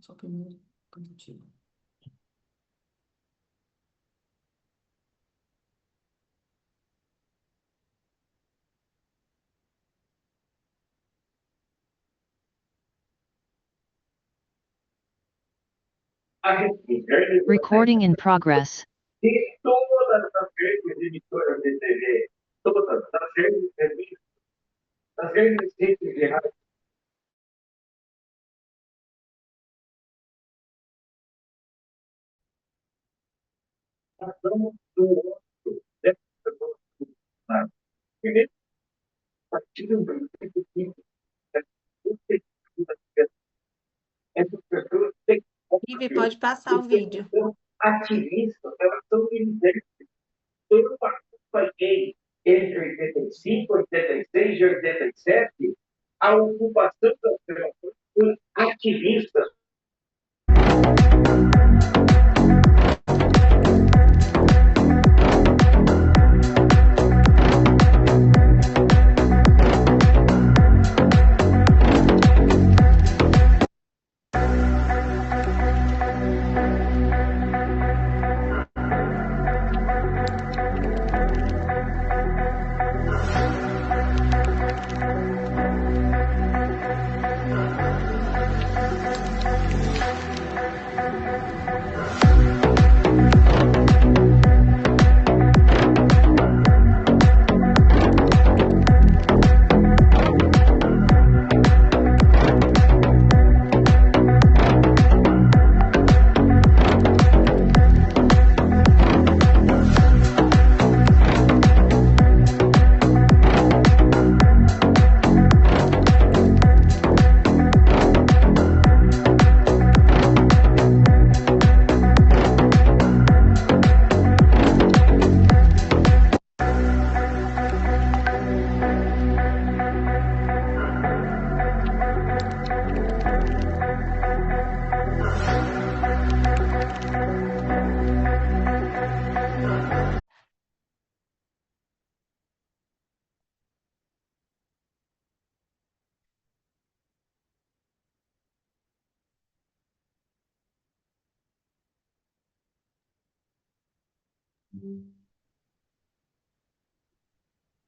Só primeiro positivo. Recording in progress. E todas as grandes emissoras de TV, todas as grandes revistas, as grandes redes de rádio, estão do outro dessa pessoa. Primeiro, a partir do princípio simples, essas pessoas têm Ive, pode passar o vídeo. são ativistas, elas são militantes. Eu participei entre 85, 86 e 87 a ocupação das relações por ativistas.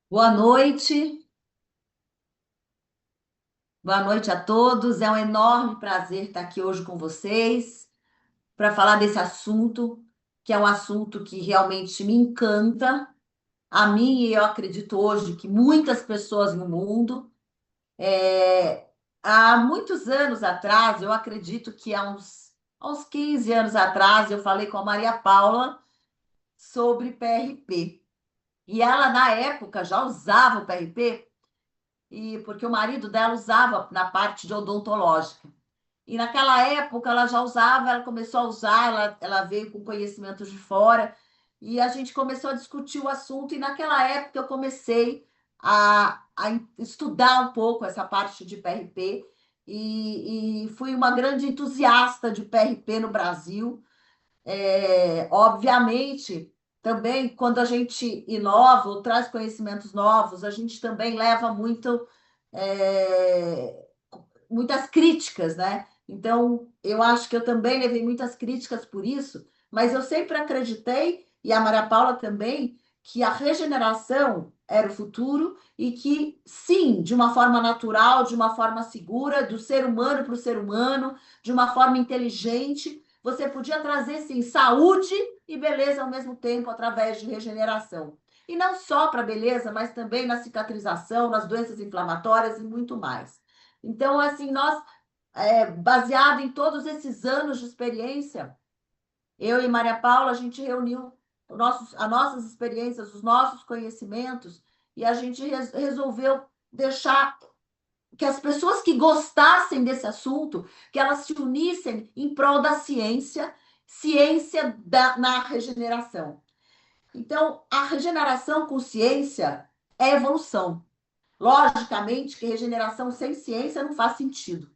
Boa noite. Boa noite a todos. É um enorme prazer estar aqui hoje com vocês para falar desse assunto, que é um assunto que realmente me encanta. A mim, e eu acredito hoje que muitas pessoas no mundo. Há muitos anos atrás, eu acredito que há uns 15 anos atrás, eu falei com a Maria Paula sobre PRP. E ela, na época, já usava o PRP, porque o marido dela usava na parte de odontológica. E naquela época ela já usava, ela começou a usar, ela veio com conhecimentos de fora, e a gente começou a discutir o assunto, e naquela época eu comecei a estudar um pouco essa parte de PRP, e fui uma grande entusiasta de PRP no Brasil. Obviamente, também quando a gente inova ou traz conhecimentos novos, a gente também leva é, muitas críticas, né? Então, eu acho que eu também levei muitas críticas por isso, mas eu sempre acreditei, e a Maria Paula também, que a regeneração era o futuro e que, sim, de uma forma natural, de uma forma segura, do ser humano para o ser humano, de uma forma inteligente, você podia trazer, sim, saúde e beleza ao mesmo tempo através de regeneração. E não só para beleza, mas também na cicatrização, nas doenças inflamatórias e muito mais. Então, assim, nós, baseado em todos esses anos de experiência, eu e Maria Paula, a gente reuniu as nossas experiências, os nossos conhecimentos, e a gente resolveu deixar que as pessoas que gostassem desse assunto, que elas se unissem em prol da ciência, na regeneração. Então, a regeneração com ciência é evolução. Logicamente que regeneração sem ciência não faz sentido.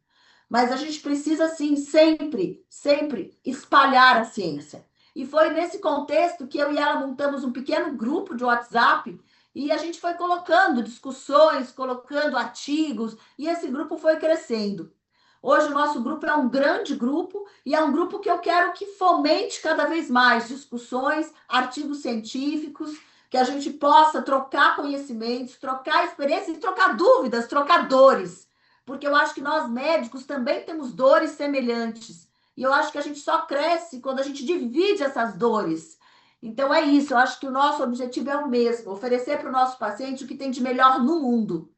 Mas a gente precisa, sim, sempre, sempre espalhar a ciência. E foi nesse contexto que eu e ela montamos um pequeno grupo de WhatsApp e a gente foi colocando discussões, colocando artigos, e esse grupo foi crescendo. Hoje o nosso grupo é um grande grupo e é um grupo que eu quero que fomente cada vez mais discussões, artigos científicos, que a gente possa trocar conhecimentos, trocar experiências e trocar dúvidas, trocar dores. Porque eu acho que nós médicos também temos dores semelhantes. E eu acho que a gente só cresce quando a gente divide essas dores. Então é isso, eu acho que o nosso objetivo é o mesmo, oferecer para o nosso paciente o que tem de melhor no mundo.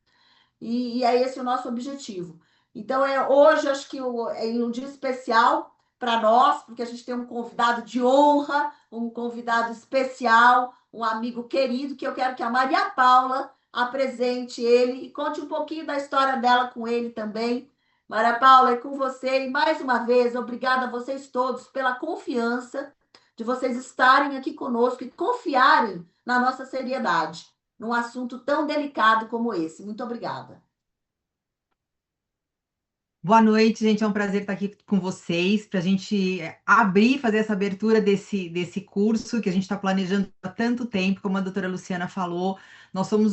E é esse o nosso objetivo. Então, hoje, acho que é um dia especial para nós, porque a gente tem um convidado de honra, um convidado especial, um amigo querido, que eu quero que a Maria Paula apresente ele e conte um pouquinho da história dela com ele também. Maria Paula, é com você. E mais uma vez, obrigada a vocês todos pela confiança de vocês estarem aqui conosco e confiarem na nossa seriedade num assunto tão delicado como esse. Muito obrigada. Boa noite, gente. É um prazer estar aqui com vocês para a gente abrir, fazer essa abertura desse curso que a gente está planejando há tanto tempo, como a doutora Luciana falou. Nós somos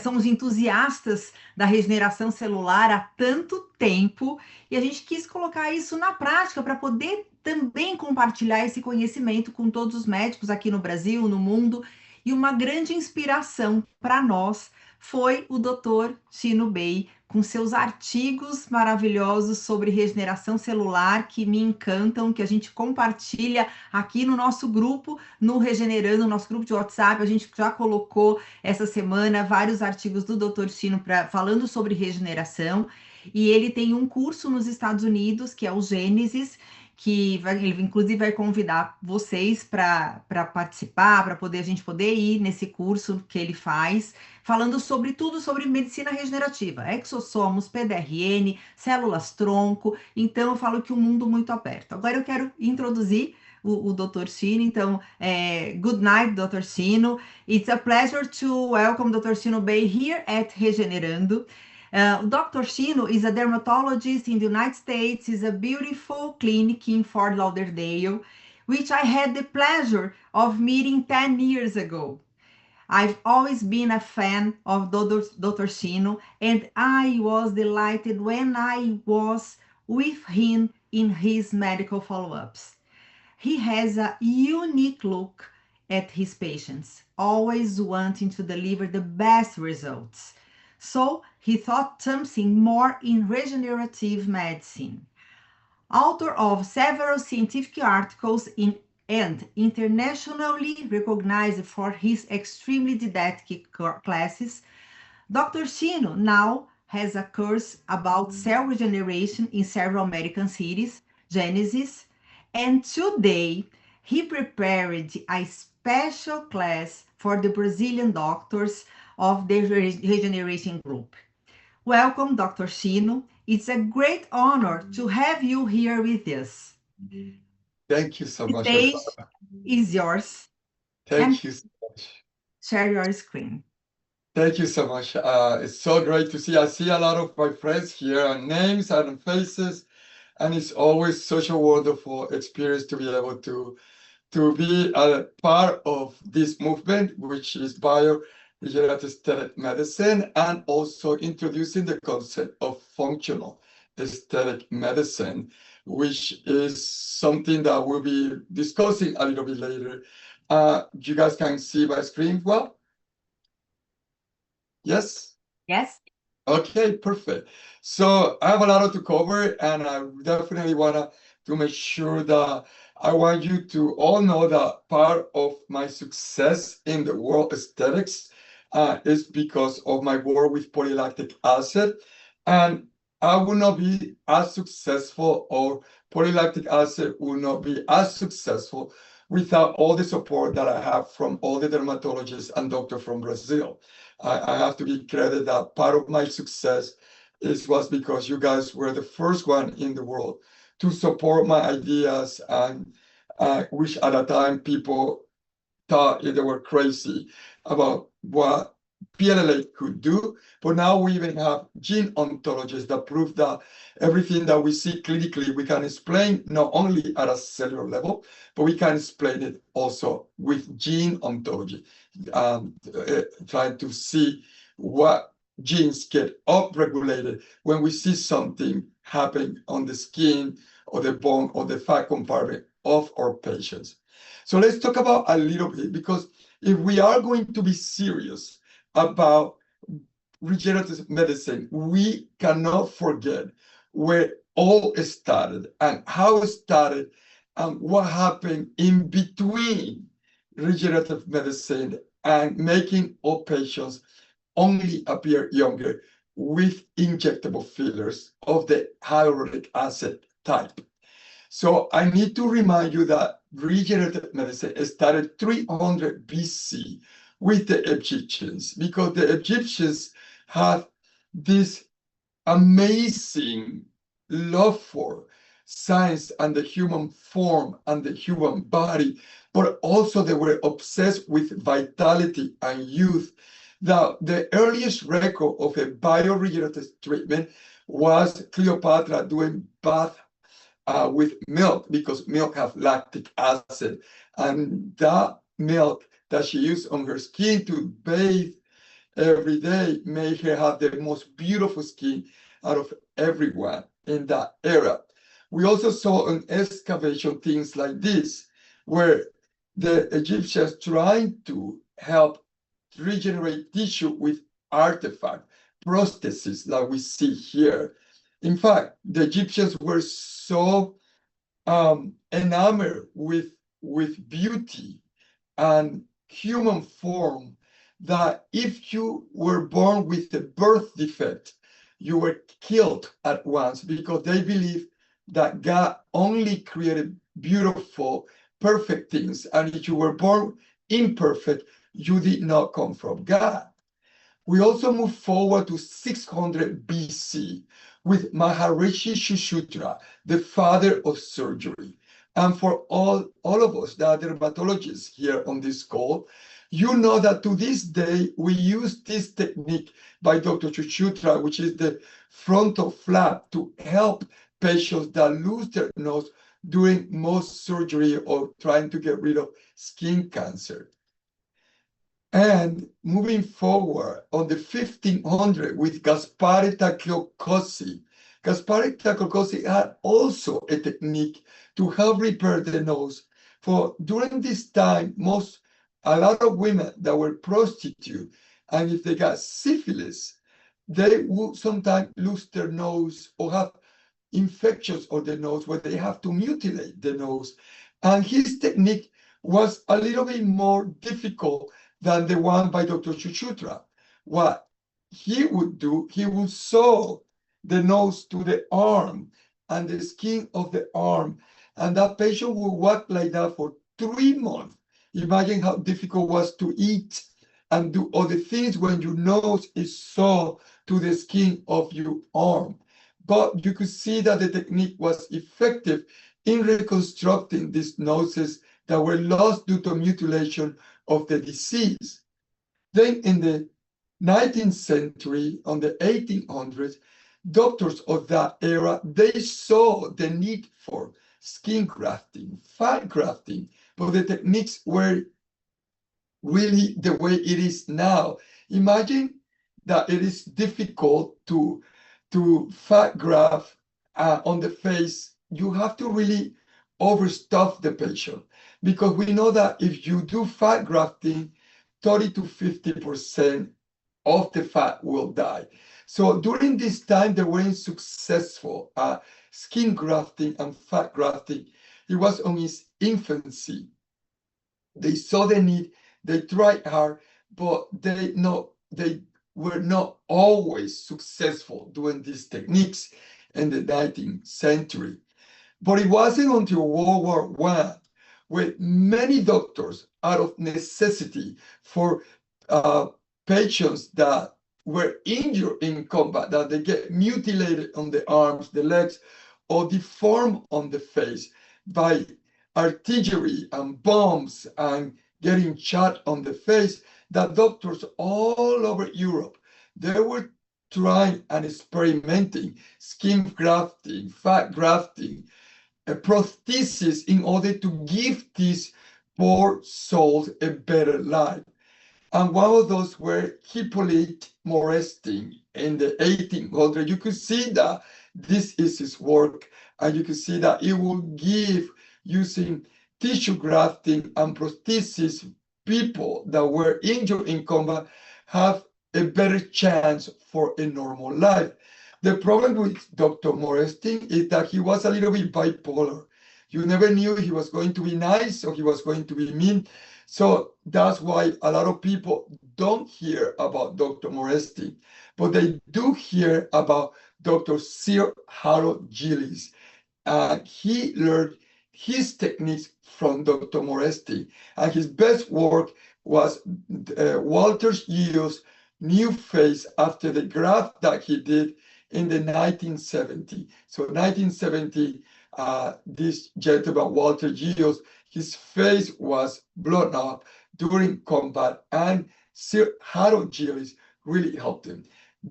somos entusiastas da regeneração celular há tanto tempo e a gente quis colocar isso na prática para poder também compartilhar esse conhecimento com todos os médicos aqui no Brasil, no mundo. E uma grande inspiração para nós foi o Dr. Chino Bey, com seus artigos maravilhosos sobre regeneração celular que me encantam, que a gente compartilha aqui no nosso grupo, no Regenerando, nosso grupo de WhatsApp. A gente já colocou essa semana vários artigos do Dr. Chino falando sobre regeneração. E ele tem um curso nos Estados Unidos, que é o Gênesis, que ele inclusive vai convidar vocês para participar, para a gente poder ir nesse curso que ele faz, falando sobre tudo sobre medicina regenerativa, exossomos, PDRN, células-tronco. Então, eu falo que um mundo muito aberto. Agora eu quero introduzir o Dr. Chino. Então, good night, Dr. Chino. It's a pleasure to welcome Dr. Chino Bey here at Regenerando. Dr. Chino is a dermatologist in the United States, is a beautiful clinic in Fort Lauderdale, which I had the pleasure of meeting 10 years ago. I've always been a fan of Dr. Chino, and I was delighted when I was with him in his medical follow-ups. He has a unique look at his patients, always wanting to deliver the best results. So he thought something more in regenerative medicine. Author of several scientific articles and internationally recognized for his extremely didactic classes, Dr. Chino now has a course about cell regeneration in several American cities, Genesis, and today he prepared a special class for the Brazilian doctors of the regeneration group. Welcome, Dr. Chino. It's a great honor to have you here with us. Thank you so much. The stage is yours. Thank you so much. Share your screen. Thank you so much. It's so great to see. I see a lot of my friends here, and names and faces, and it's always such a wonderful experience to be able to be a part of this movement, which is bioregenerative aesthetic medicine, and also introducing the concept of functional aesthetic medicine, which is something that we'll be discussing a little bit later. You guys can see my screen well? Yes? Yes? Okay, perfect. So I have a lot to cover, and I definitely want to make sure that I want you to all know that part of my success in the world aesthetics is because of my work with polylactic acid. And I would not be as successful, or polylactic acid would not be as successful without all the support that I have from all the dermatologists and doctors from Brazil. I have to be credited that part of my success was because you guys were the first one in the world to support my ideas, and which at the time people thought they were crazy about what PLLA could do. But now we even have gene ontologists that prove that everything that we see clinically, we can explain not only at a cellular level, but we can explain it also with gene ontology, trying to see what genes get upregulated when we see something happening on the skin or the bone or the fat compartment of our patients. So let's talk about a little bit, because if we are going to be serious about regenerative medicine, we cannot forget where all started and how it started and what happened in between regenerative medicine and making all patients only appear younger with injectable fillers of the hyaluronic acid type. So I need to remind you that regenerative medicine started 300 BC with the Egyptians, because the Egyptians had this amazing love for science and the human form and the human body, but also they were obsessed with vitality and youth. The earliest record of a bioregenerative treatment was Cleopatra doing bath with milk, because milk has lactic acid, and that milk that she used on her skin to bathe every day made her have the most beautiful skin out of everyone in that era. We also saw in excavation things like this, where the Egyptians trying to help regenerate tissue with artifact prostheses like we see here. In fact, the Egyptians were so enamored with beauty and human form that if you were born with a birth defect, you were killed at once, because they believed that God only created beautiful, perfect things. And if you were born imperfect, you did not come from God. We also move forward to 600 BC with Maharishi Shushruta, the father of surgery. And for all of us that are dermatologists here on this call, you know that to this day, we use this technique by Dr. Shushruta, which is the frontal flap, to help patients that lose their nose during Mohs surgery or trying to get rid of skin cancer. And moving forward on the 1500 with Gaspare Tagliacozzi. Gaspare Tagliacozzi had also a technique to help repair the nose. For during this time, a lot of women that were prostitutes, and if they got syphilis, they would sometimes lose their nose or have infections of the nose where they have to mutilate the nose. And his technique was a little bit more difficult than the one by Dr. Shushruta. What he would do, he would sew the nose to the arm and the skin of the arm, and that patient would walk like that for 3 months. Imagine how difficult it was to eat and do other things when your nose is sewed to the skin of your arm. But you could see that the technique was effective in reconstructing these noses that were lost due to mutilation of the disease. Then in the 19th century, on the 1800s, doctors of that era, they saw the need for skin grafting, fat grafting, but the techniques were really the way it is now. Imagine that it is difficult to fat graft on the face. You have to really overstuff the patient, because we know that if you do fat grafting, 30 to 50% of the fat will die. So during this time, they weren't successful. Skin grafting and fat grafting, it was on its infancy. They saw the need, they tried hard, but they were not always successful doing these techniques in the 19th century. But it wasn't until World War I, where many doctors, out of necessity for patients that were injured in combat, that they get mutilated on the arms, the legs, or deformed on the face by artillery and bombs and getting shot on the face, that doctors all over Europe, they were trying and experimenting skin grafting, fat grafting, a prosthesis in order to give these poor souls a better life. And one of those were Hippolyte Morestin in the 1800s. You could see that this is his work, and you could see that it will give, using tissue grafting and prosthesis, people that were injured in combat have a better chance for a normal life. The problem with Dr. Morestin is that he was a little bit bipolar. You never knew he was going to be nice or he was going to be mean. So that's why a lot of people don't hear about Dr. Morestin, but they do hear about Dr. Sir Harold Gillis. He learned his techniques from Dr. Morestin, and his best work was Walter Gillios' new face after the graft that he did in the 1970s. So 1970, this gentleman, Walter Gillios, his face was blown up during combat, and Sir Harold Gillis really helped him.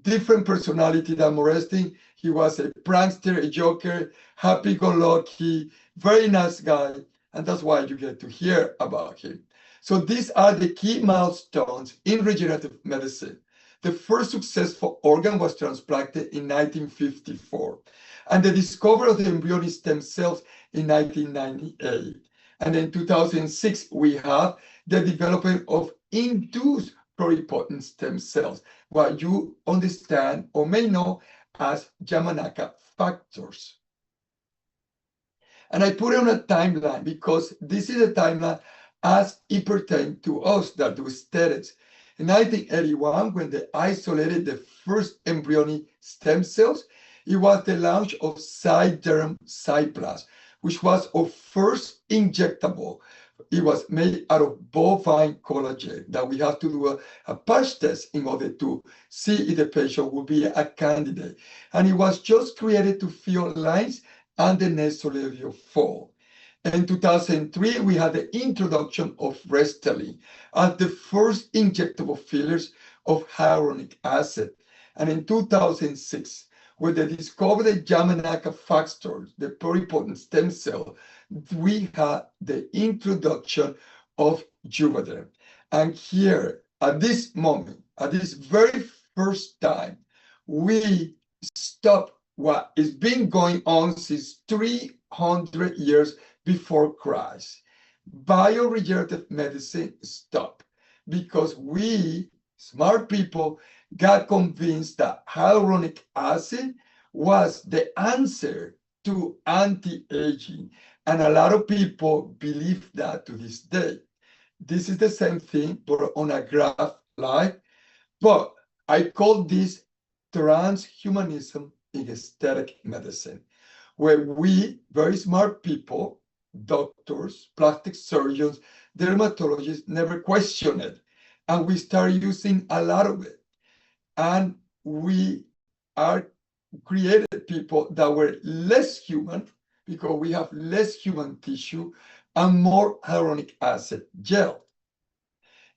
Different personality than Morestin. He was a prankster, a joker, happy-go-lucky, very nice guy, and that's why you get to hear about him. So these are the key milestones in regenerative medicine. The first successful organ was transplanted in 1954, and the discovery of the embryonic stem cells in 1998. And in 2006, we have the development of induced pluripotent stem cells, what you understand or may know as Yamanaka factors. And I put it on a timeline because this is a timeline as it pertains to us that do aesthetics. In 1981, when they isolated the first embryonic stem cells, it was the launch of Cyderm Cyplus, which was our first injectable. It was made out of bovine collagen that we have to do a patch test in order to see if the patient will be a candidate. And it was just created to fill lines and the nasolabial fold. In 2003, we had the introduction of Restylane as the first injectable fillers of hyaluronic acid. And in 2006, when they discovered the Yamanaka factors, the pluripotent stem cell, we had the introduction of Juvederm. And here, at this moment, at this very first time, we stop what has been going on since 300 years before Christ. Bioregenerative medicine stopped because we, smart people, got convinced that hyaluronic acid was the answer to anti-aging. And a lot of people believe that to this day. This is the same thing, but on a graph like, but I call this transhumanism in aesthetic medicine, where we, very smart people, doctors, plastic surgeons, dermatologists, never question it. And we start using a lot of it. And we are created people that were less human because we have less human tissue and more hyaluronic acid gel.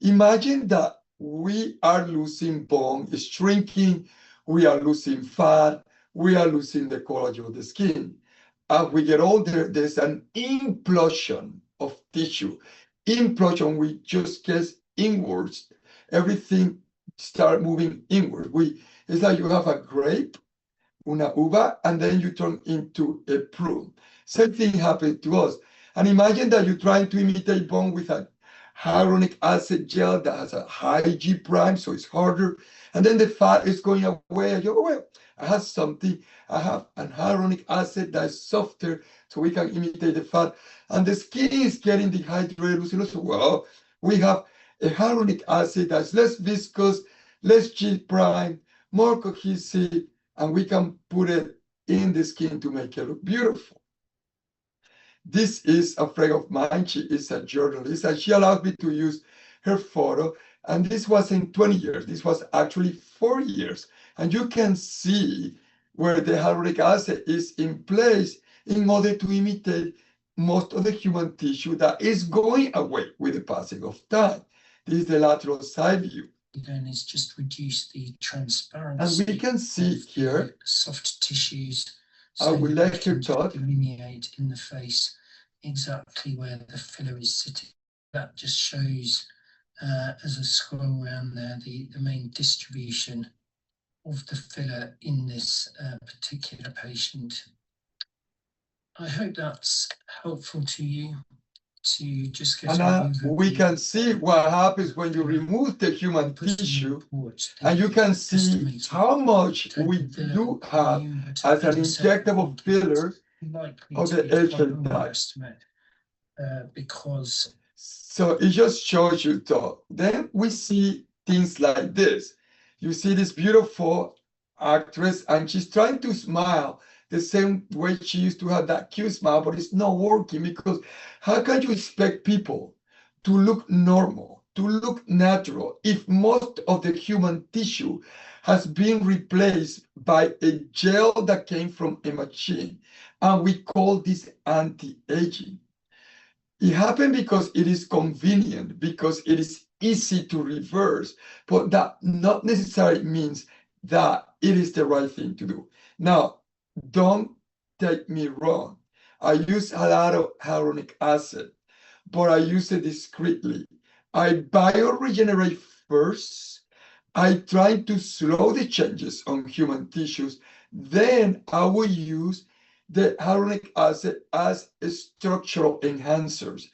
Imagine that we are losing bone, shrinking, we are losing fat, we are losing the collagen of the skin. As we get older, there's an implosion of tissue. Implosion, we just get inwards. Everything start moving inward. It's like you have a grape, una uva, and then you turn into a prune. Same thing happened to us. And imagine that you're trying to imitate bone with a hyaluronic acid gel that has a high G prime, so it's harder. And then the fat is going away. And you go, well, I have something. I have an hyaluronic acid that's softer, so we can imitate the fat. And the skin is getting dehydrated. So, well, we have a hyaluronic acid that's less viscous, less G prime, more cohesive, and we can put it in the skin to make it look beautiful. This is a friend of mine. She is a journalist, and she allowed me to use her photo. And this wasn't 20 years. This was actually 4 years. And you can see where the hyaluronic acid is in place in order to imitate most of the human tissue that is going away with the passing of time. This is the lateral side view. Then is just reduce the transparency. And we can see here soft tissues. I will let her talk. Delineate in the face exactly where the filler is sitting. That just shows as a scroll around there, the main distribution of the filler in this particular patient. I hope that's helpful to you to just get And we can see what happens when you remove the human tissue, and you can see how much we do have as an injectable filler of the HA type. Because so it just shows you though. Then we see things like this. You see this beautiful actress, and she's trying to smile the same way she used to have that cute smile, but it's not working, because how can you expect people to look normal, to look natural, if most of the human tissue has been replaced by a gel that came from a machine? And we call this anti-aging. It happened because it is convenient, because it is easy to reverse, but that not necessarily means that it is the right thing to do. Now, don't take me wrong. I use a lot of hyaluronic acid, but I use it discreetly. I bioregenerate first. I try to slow the changes on human tissues. Then I will use the hyaluronic acid as structural enhancers.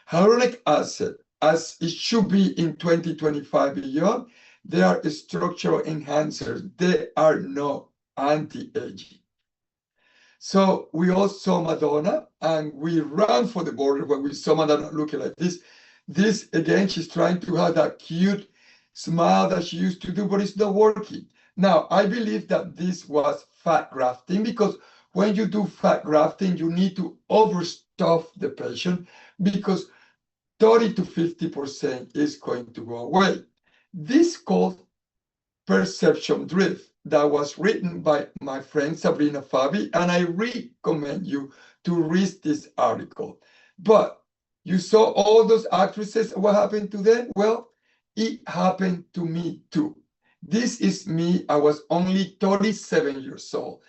Hyaluronic acid, as it should be in 2025 beyond, they are structural enhancers. They are not anti-aging. So we all saw Madonna, and we ran for the border when we saw Madonna looking like this. This, again, she's trying to have that cute smile that she used to do, but it's not working. Now, I believe that this was fat grafting, because when you do fat grafting, you need to overstuff the patient, because 30 to 50% is going to go away. This called perception drift, that was written by my friend Sabrina Fabi, and I recommend you to read this article. But you saw all those actresses, what happened to them? Well, it happened to me too. This is me. I was only 37 years old.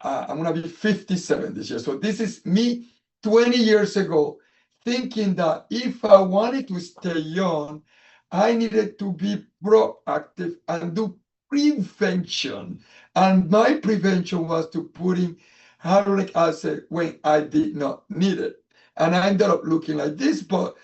I'm gonna be 57 this year. So this is me 20 years ago, thinking that if I wanted to stay young, I needed to be proactive and do prevention. And my prevention was to put in hyaluronic acid when I did not need it. And I ended up looking like this, but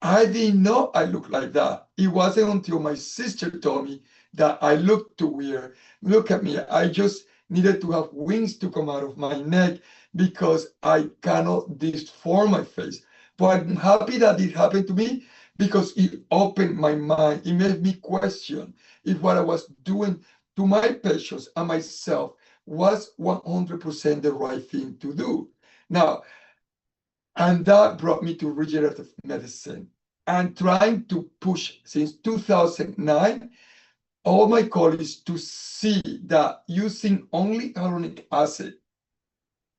I didn't know I looked like that. It wasn't until my sister told me that I looked too weird. Look at me. I just needed to have wings to come out of my neck, because I cannot deform my face. But I'm happy that it happened to me, because it opened my mind. It made me question if what I was doing to my patients and myself was 100% the right thing to do. Now, and that brought me to regenerative medicine, and trying to push since 2009 all my colleagues to see that using only hyaluronic acid,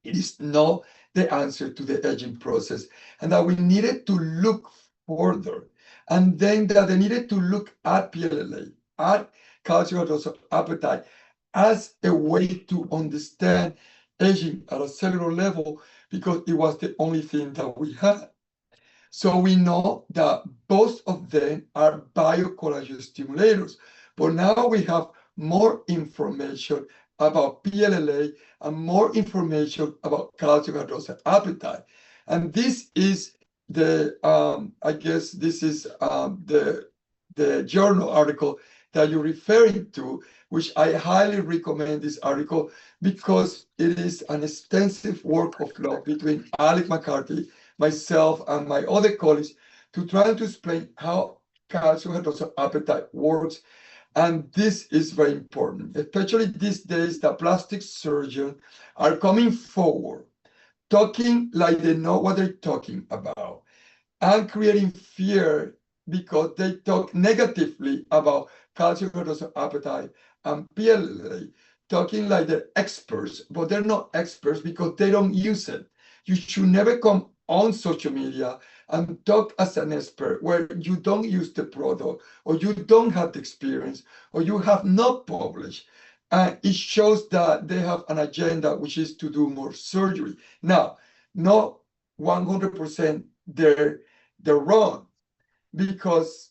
it is not the answer to the aging process, and that we needed to look further, and then that they needed to look at PLLA, at calcium hydroxide appetite, as a way to understand aging at a cellular level, because it was the only thing that we had. So we know that both of them are biocollagen stimulators, but now we have more information about PLLA and more information about calcium hydroxide appetite. And this is the, I guess this is the journal article that you're referring to, which I highly recommend this article, because it is an extensive work of law between Alec McCarthy, myself, and my other colleagues, to try to explain how calcium hydroxide appetite works. And this is very important, especially these days that plastic surgeons are coming forward, talking like they know what they're talking about, and creating fear because they talk negatively about calcium hydroxide appetite and PLA, talking like they're experts, but they're not experts because they don't use it. You should never come on social media and talk as an expert where you don't use the product, or you don't have the experience, or you have not published. And it shows that they have an agenda, which is to do more surgery. Now, not 100% they're wrong. because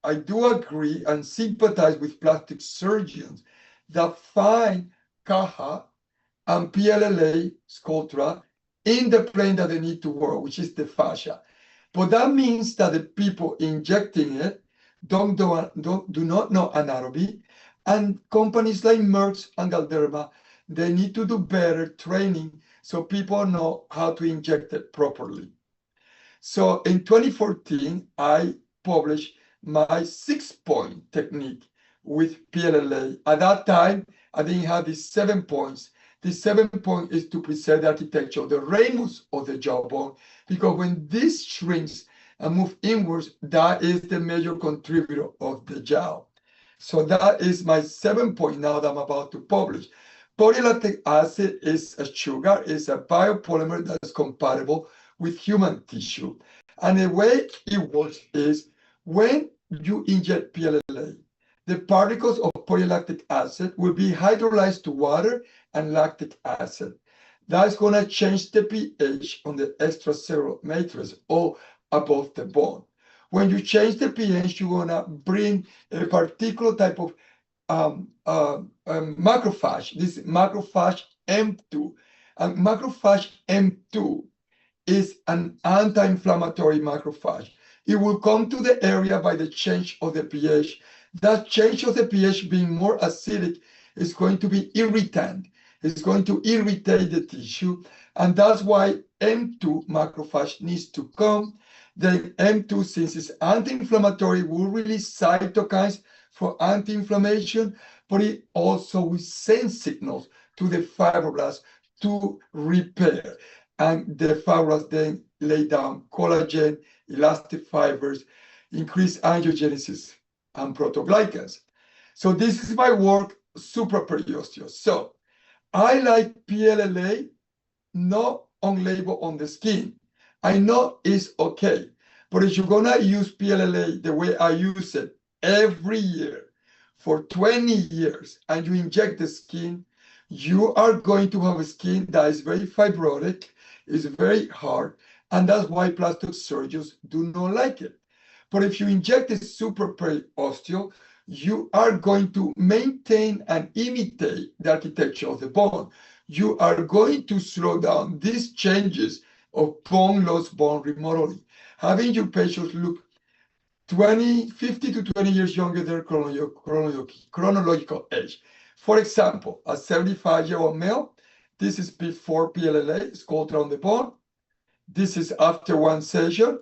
I do agree and sympathize with plastic surgeons that find CAHA and PLLA, Sculptra, in the plane that they need to work, which is the fascia. But that means that the people injecting it do not know anatomy, and companies like Merck and Galderma, they need to do better training so people know how to inject it properly. So in 2014, I published my 6-point technique with PLLA. At that time, I didn't have these 7 points. The 7 point is to preserve the architecture of the ramus of the jawbone, because when this shrinks and moves inwards, that is the major contributor of the jaw. So that is my 7 point now that I'm about to publish. Polylactic acid is a sugar, is a biopolymer that is compatible with human tissue. And the way it works is when you inject PLLA, the particles of polylactic acid will be hydrolyzed to water and lactic acid. That's going to change the pH on the extracellular matrix or above the bone. When you change the pH, you're going to bring a particular type of macrophage. This macrophage M2. And macrophage M2 is an anti-inflammatory macrophage. It will come to the area by the change of the pH. That change of the pH being more acidic is going to be irritant. It's going to irritate the tissue, and that's why M2 macrophage needs to come. Then M2, since it's anti-inflammatory, will release cytokines for anti-inflammation, but it also will send signals to the fibroblasts to repair. And the fibroblasts then lay down collagen, elastic fibers, increase angiogenesis, and protoglycans. So this is my work, supraperiosteal. So I like PLLA, not on label on the skin. I know it's okay, but if you're gonna use PLLA the way I use it every year for 20 years and you inject the skin, you are going to have a skin that is very fibrotic, is very hard, and that's why plastic surgeons do not like it. But if you inject the supraperiosteal, you are going to maintain and imitate the architecture of the bone. You are going to slow down these changes of bone loss, bone remodeling, having your patients look 50 to 20 years younger than chronological age. For example, a 75-year-old male, this is before PLLA, sculpture on the bone. This is after 1 session.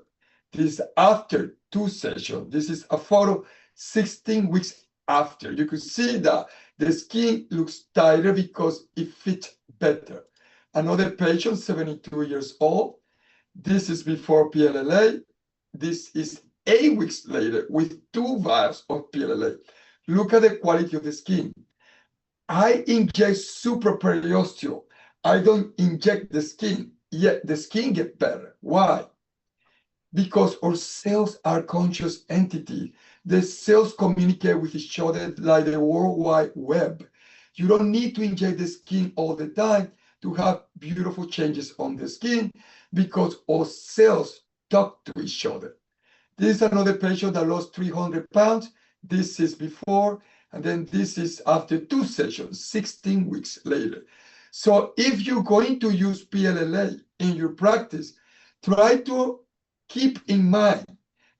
This is after 2 sessions. This is a photo 16 weeks after. You can see that the skin looks tighter because it fits better. Another patient, 72 years old. This is before PLLA. This is 8 weeks later with 2 vials of PLLA. Look at the quality of the skin. I inject supraperiosteal. I don't inject the skin, yet the skin gets better. Why? Because our cells are conscious entity. The cells communicate with each other like the World Wide Web. You don't need to inject the skin all the time to have beautiful changes on the skin because our cells talk to each other. This is another patient that lost 300 pounds. This is before, and then this is after 2 sessions, 16 weeks later. So if you're going to use PLLA in your practice, try to keep in mind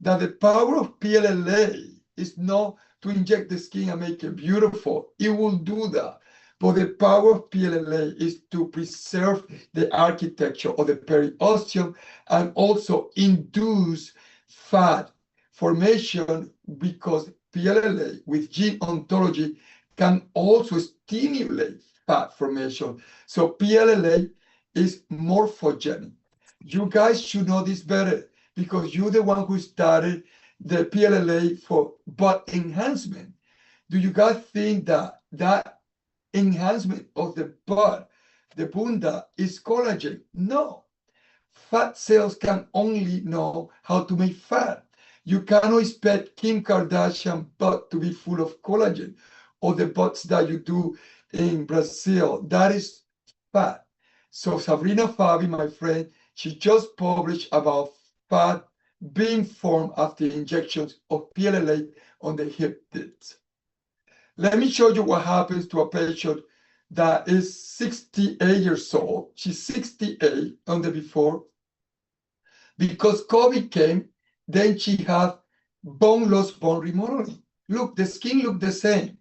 that the power of PLLA is not to inject the skin and make it beautiful. It will do that. But the power of PLLA is to preserve the architecture of the periosteum and also induce fat formation, because PLLA with gene ontology can also stimulate fat formation. So PLLA is morphogenic. You guys should know this better because you're the one who started the PLLA for butt enhancement. Do you guys think that that enhancement of the butt, the bunda, is collagen? No. Fat cells can only know how to make fat. You cannot expect Kim Kardashian butt to be full of collagen, or the butts that you do in Brazil. That is fat. So Sabrina Fabi, my friend, she just published about fat being formed after injections of PLLA on the hip disc. Let me show you what happens to a patient that is 68 years old. She's 68 on the before. Because COVID came, then she had bone loss, bone remodeling. Look, the skin looked the same.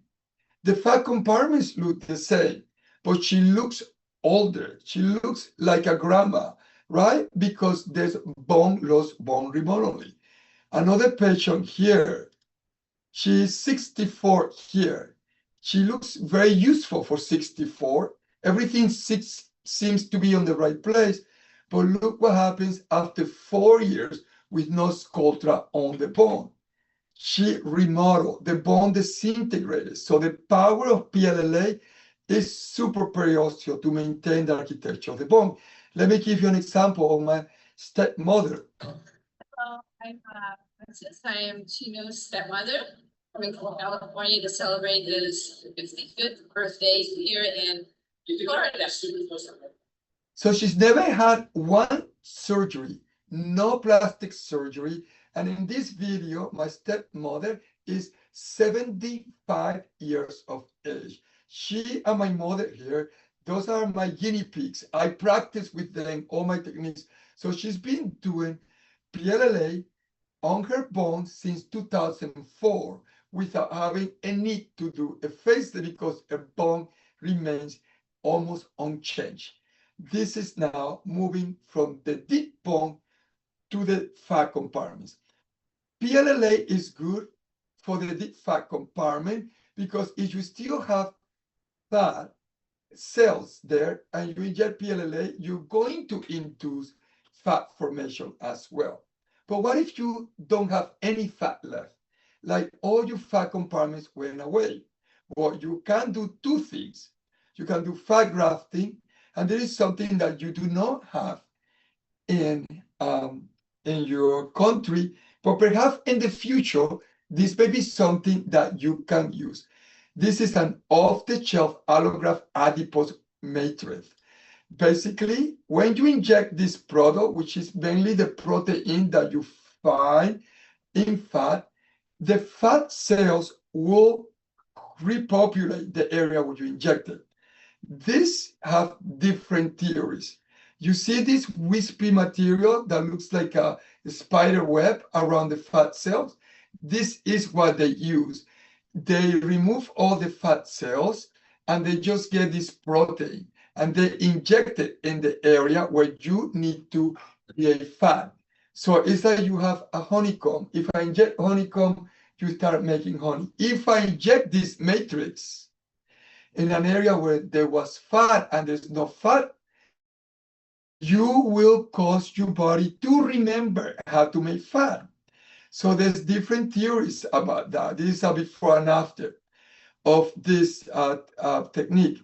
The fat compartments look the same, but she looks older. She looks like a grandma, right? Because there's bone loss, bone remodeling. Another patient here, she's 64 here. She looks very useful for 64. Everything seems to be on the right place. But look what happens after 4 years with no Sculptra on the bone. She remodeled, the bone disintegrated. So the power of PLLA is super periosteal to maintain the architecture of the bone. Let me give you an example of my stepmother. I'm Francis. I am Chino's stepmother, coming from California to celebrate his 55th birthday here in Florida. So she's never had one surgery, no plastic surgery. And in this video, my stepmother is 75 years of age. She and my mother here, those are my guinea pigs. I practice with them all my techniques. So she's been doing PLLA on her bone since 2004 without having a need to do a facelift because her bone remains almost unchanged. This is now moving from the deep bone to the fat compartments. PLLA is good for the deep fat compartment because if you still have fat cells there and you inject PLLA, you're going to induce fat formation as well. But what if you don't have any fat left? Like all your fat compartments went away. Well, you can do two things. You can do fat grafting, and there is something that you do not have in your country, but perhaps in the future, this may be something that you can use. This is an off-the-shelf allograft adipose matrix. Basically, when you inject this product, which is mainly the protein that you find in fat, the fat cells will repopulate the area where you inject it. These have different theories. You see this wispy material that looks like a spider web around the fat cells? This is what they use. They remove all the fat cells and they just get this protein and they inject it in the area where you need to create fat. So it's like you have a honeycomb. If I inject honeycomb, you start making honey. If I inject this matrix in an area where there was fat and there's no fat, you will cause your body to remember how to make fat. So there's different theories about that. This is a before and after of this technique.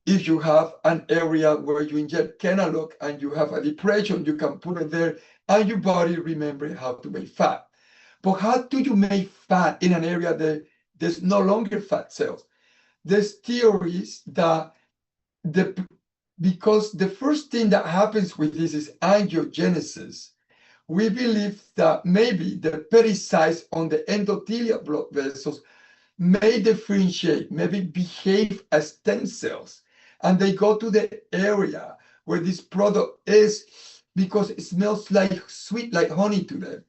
If you have an area where you inject Kenalog and you have a depression, you can put it there and your body remember how to make fat. But how do you make fat in an area that there's no longer fat cells? There's theories that because the first thing that happens with this is angiogenesis. We believe that maybe the pericytes on the endothelial blood vessels may differentiate, maybe behave as stem cells, and they go to the area where this product is because it smells like sweet, like honey to them.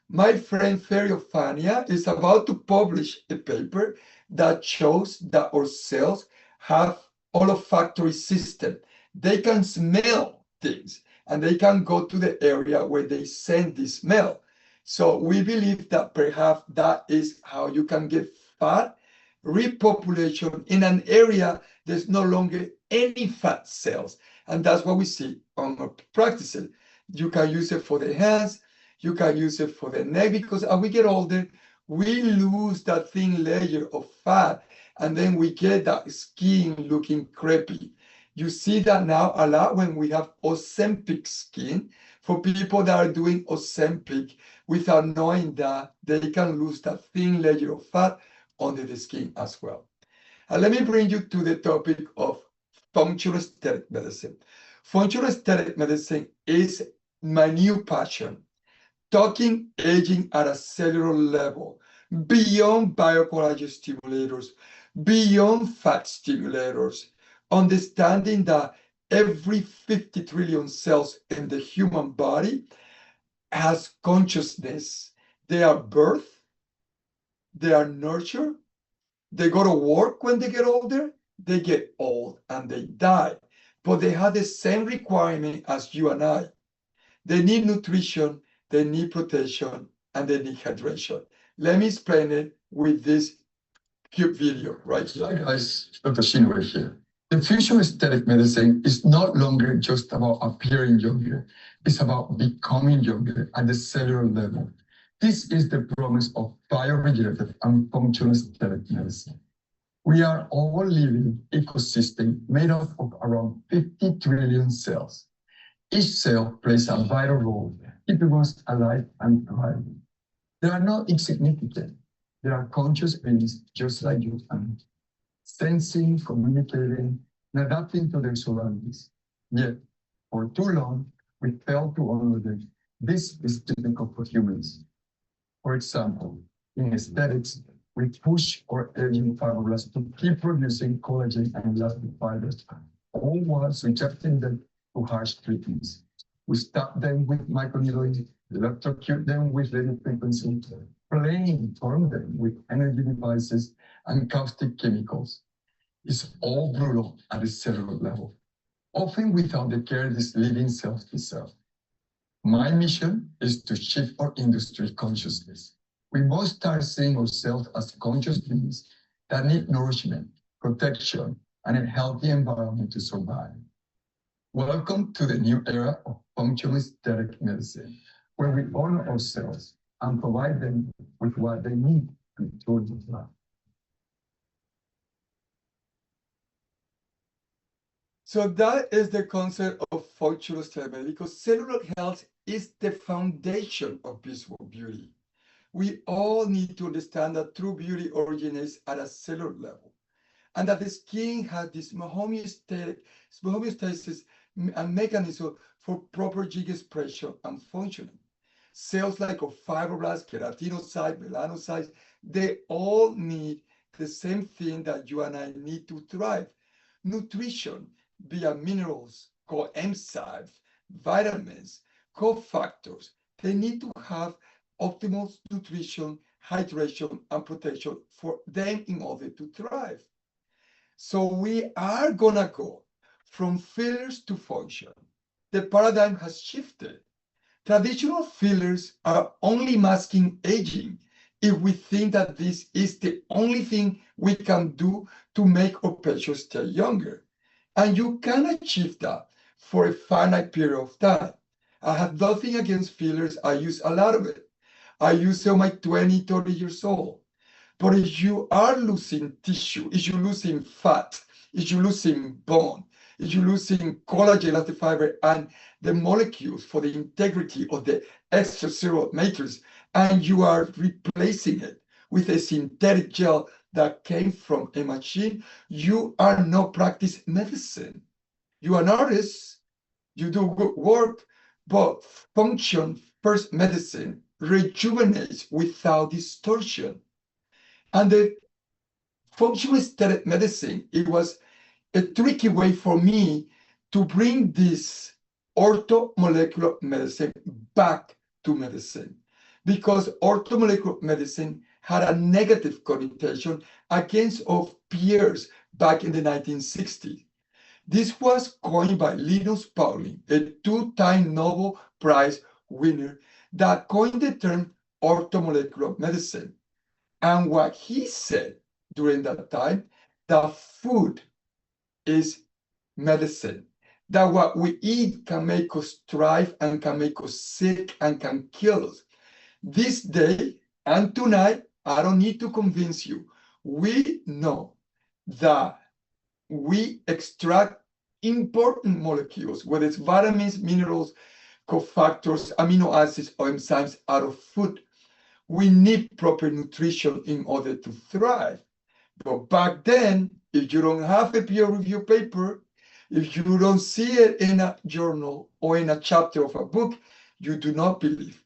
My friend Feriofania is about to publish a paper that shows that our cells have olfactory system. They can smell things and they can go to the area where they send the smell. So we believe that perhaps that is how you can get fat repopulation in an area there's no longer any fat cells. And that's what we see on our practices. You can use it for the hands, you can use it for the neck, because as we get older, we lose that thin layer of fat, and then we get that skin looking crepey. You see that now a lot when we have Ozempic skin. For people that are doing Ozempic without knowing that they can lose that thin layer of fat under the skin as well. And let me bring you to the topic of functional aesthetic medicine. Functional aesthetic medicine is my new passion, talking aging at a cellular level, beyond biocollagen stimulators, beyond fat stimulators, understanding that every 50 trillion cells in the human body has consciousness. They are birth, they are nurture, they go to work when they get older, they get old and they die. But they have the same requirement as you and I. They need nutrition, they need protection, and they need hydration. Let me explain it with this cute video right here. Hi guys, Dr. Shinwei here. The future of aesthetic medicine is no longer just about appearing younger. It's about becoming younger at the cellular level. This is the promise of bioregenerative and functional aesthetic medicine. We are all living ecosystem made up of around 50 trillion cells. Each cell plays a vital role keeping us alive and thriving. They are not insignificant. They are conscious beings just like you and me, sensing, communicating, and adapting to their surroundings. Yet, for too long, we failed to honor them. This is typical for humans. For example, in aesthetics, we push our aging fibroblasts to keep producing collagen and elastic fibers, all whilst rejecting them to harsh treatments. We stop them with microneedling, electrocute them with radio frequency, inform them with energy devices and caustic chemicals. It's all brutal at the cellular level, often without the care these living cells deserve. My mission is to shift our industry consciousness. We must start seeing ourselves as conscious beings that need nourishment, protection, and a healthy environment to survive. Welcome to the new era of functional aesthetic medicine, where we honor ourselves and provide them with what they need to truly thrive. So that is the concept of functional aesthetic, because cellular health is the foundation of visual beauty. We all need to understand that true beauty originates at a cellular level, and that the skin has this homeostasis and mechanism for proper gene expression and functioning. Cells like fibroblasts, keratinocytes, melanocytes, they all need the same thing that you and I need to thrive. Nutrition via minerals, coenzymes, vitamins, cofactors. They need to have optimal nutrition, hydration, and protection for them in order to thrive. So we are gonna go from fillers to function. The paradigm has shifted. Traditional fillers are only masking aging if we think that this is the only thing we can do to make our patients stay younger. And you can achieve that for a finite period of time. I have nothing against fillers. I use a lot of it. I use it on my 20, 30 years old. But if you are losing tissue, if you're losing fat, if you're losing bone, if you're losing collagen, elastic fiber, and the molecules for the integrity of the extracellular matrix, and you are replacing it with a synthetic gel that came from a machine, you are not practicing medicine. You are an artist, you do good work, but function first medicine rejuvenates without distortion. And the functional aesthetic medicine, it was a tricky way for me to bring this orthomolecular medicine back to medicine, because orthomolecular medicine had a negative connotation against of peers back in the 1960s. This was coined by Linus Pauling, a two-time Nobel Prize winner, that coined the term orthomolecular medicine. And what he said during that time, that food is medicine, that what we eat can make us thrive and can make us sick and can kill us. This day and tonight, I don't need to convince you. We know that we extract important molecules, whether it's vitamins, minerals, cofactors, amino acids, or enzymes out of food. We need proper nutrition in order to thrive. But back then, if you don't have a peer-reviewed paper, if you don't see it in a journal or in a chapter of a book, you do not believe.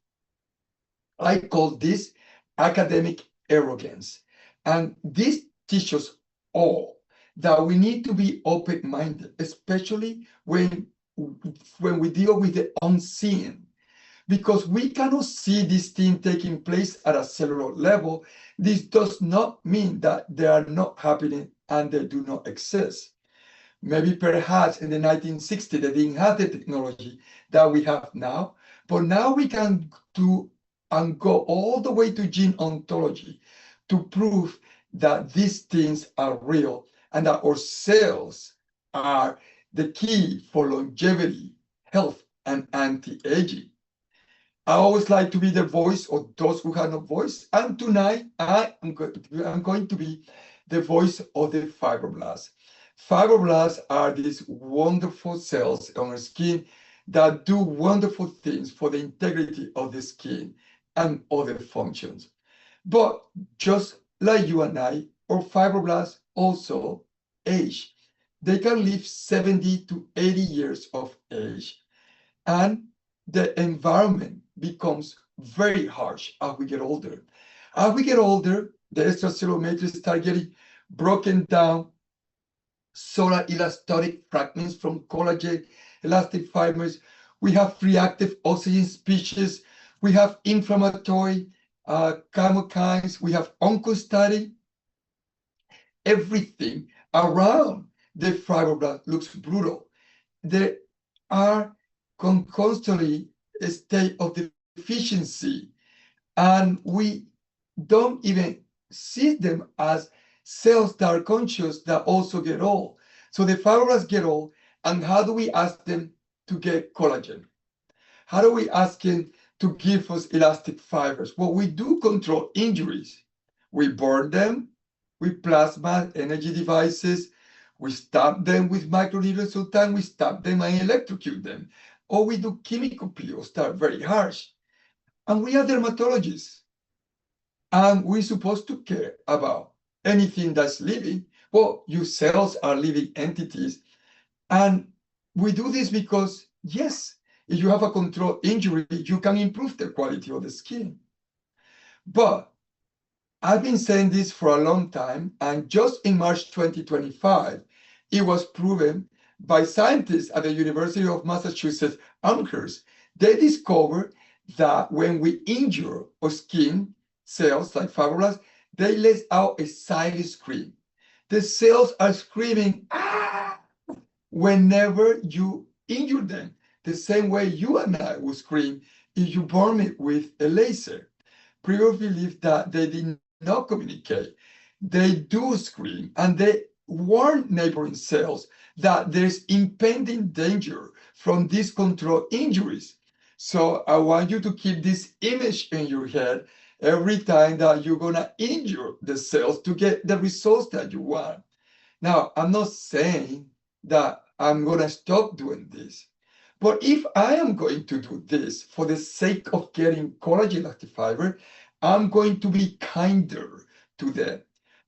I call this academic arrogance. And this teaches all that we need to be open-minded, especially when we deal with the unseen, because we cannot see this thing taking place at a cellular level. This does not mean that they are not happening and they do not exist. Maybe perhaps in the 1960s, they didn't have the technology that we have now, but now we can do and go all the way to gene ontology to prove that these things are real and that our cells are the key for longevity, health, and anti-aging. I always like to be the voice of those who have no voice. And tonight, I'm going to be the voice of the fibroblasts. Fibroblasts are these wonderful cells on our skin that do wonderful things for the integrity of the skin and other functions. But just like you and I, our fibroblasts also age. They can live 70 to 80 years of age. And the environment becomes very harsh as we get older. As we get older, the extracellular matrix start getting broken down. Solar elastic fragments from collagen, elastic fibers. We have reactive oxygen species. We have inflammatory chemokines. We have oncostatic. Everything around the fibroblast looks brutal. There are constantly a state of deficiency, and we don't even see them as cells that are conscious that also get old. So the fibroblasts get old, and how do we ask them to get collagen? How do we ask them to give us elastic fibers? Well, we do control injuries. We burn them with plasma energy devices. We stab them with microneedles sometimes. We stab them and electrocute them. Or we do chemical peels that are very harsh. And we are dermatologists. And we're supposed to care about anything that's living. Well, your cells are living entities. And we do this because, yes, if you have a controlled injury, you can improve the quality of the skin. But I've been saying this for a long time, and just in March 2025, it was proven by scientists at the University of Massachusetts Amherst. They discovered that when we injure our skin cells like fibroblasts, they let out a silent scream. The cells are screaming, ah, whenever you injure them, the same way you and I would scream if you burn it with a laser. People believe that they did not communicate. They do scream, and they warn neighboring cells that there's impending danger from these controlled injuries. So I want you to keep this image in your head every time that you're gonna injure the cells to get the results that you want. Now, I'm not saying that I'm gonna stop doing this, but if I am going to do this for the sake of getting collagen elastic fiber, I'm going to be kinder to them.